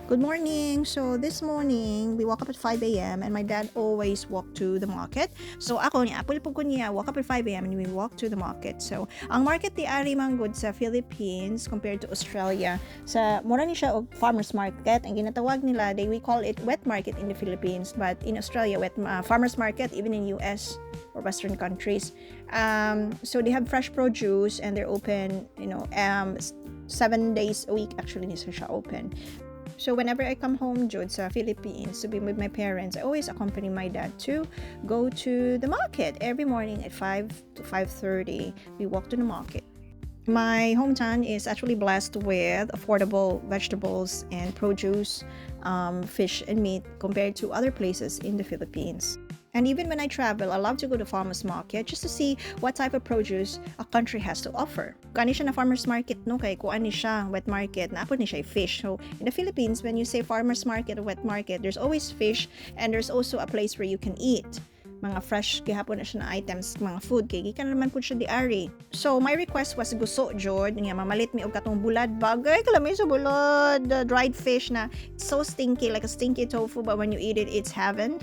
Good morning! So, this morning, we woke up at 5 a.m. and my dad always walked to the market. So, ako ni Apple po ko niya, woke up at 5 a.m. and we walked to the market. So, ang market di ari man good sa Philippines compared to Australia. Sa, mura ni siya og farmer's market. Ang ginatawag nila, we call it wet market in the Philippines. But in Australia, farmer's market, even in US or Western countries. So, they have fresh produce and they're open, 7 days a week actually nisa siya open. So whenever I come home, Jude, sa Philippines to be with my parents, I always accompany my dad to go to the market every morning at 5 to 5:30. We walk to the market. My hometown is actually blessed with affordable vegetables and produce, fish and meat compared to other places in the Philippines. And even when I travel, I love to go to farmers market just to see what type of produce a country has to offer. Kung ano siya na farmers market, no? Kaya kung ano siya wet market, naapod ni siya fish. So, in the Philippines, when you say farmers market or wet market, there's always fish and there's also a place where you can eat mga fresh gihapon na siya na items, mga food kay gikan naman pud siya di ari. So my request was gusto jud nga mamalit mi og katong bulad bagay kalamay sa bulad, the dried fish na so stinky like a stinky tofu, but when you eat it, it's heaven.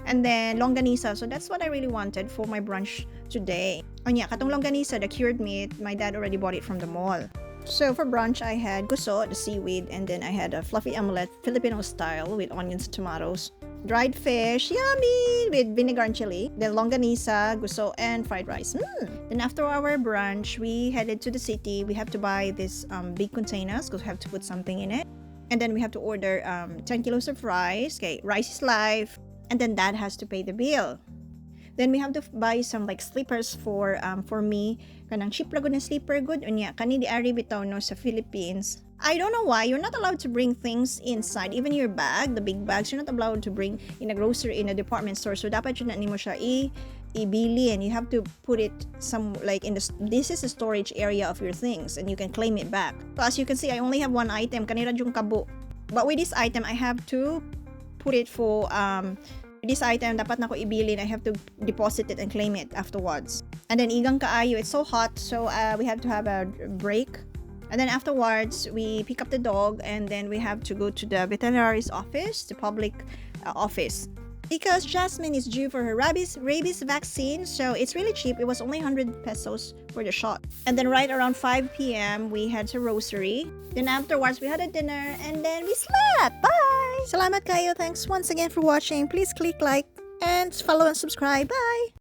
And then longanisa, so that's what I really wanted for my brunch today. Oh yeah, katong longanisa, the cured meat, my dad already bought it from the mall. So for brunch, I had guso, the seaweed, and then I had a fluffy omelette, Filipino style, with onions and tomatoes. Dried fish, yummy, with vinegar and chili. Then longanisa, guso, and fried rice. Then after our brunch, we headed to the city. We have to buy these big containers because we have to put something in it. And then we have to order 10 kilos of rice. Okay, rice is life. And then dad has to pay the bill. Then we have to buy some like slippers for me. Kanang cheap lago na slipper good. Unya, kani di ari bitaw no sa Philippines. I don't know why you're not allowed to bring things inside, even your bag, the big bags. You're not allowed to bring in a grocery, in a department store. So dapat yun na nimo siya ibili, and you have to put it some like in this is the storage area of your things, and you can claim it back. So as you can see, I only have one item. Kanira yung kabo. But with this item, I have to put it for this item dapat na ko ibilin. I have to deposit it and claim it afterwards. And then igang kaayo, it's so hot, so we have to have a break. And then afterwards we pick up the dog, and then we have to go to the veterinary's office, the public office, because Jasmine is due for her rabies vaccine. So it's really cheap. It was only 100 pesos for the shot. And then right around 5 p.m. we had a rosary. Then afterwards we had a dinner, and then we slept. Bye! Salamat kayo. Thanks once again for watching. Please click like and follow and subscribe. Bye!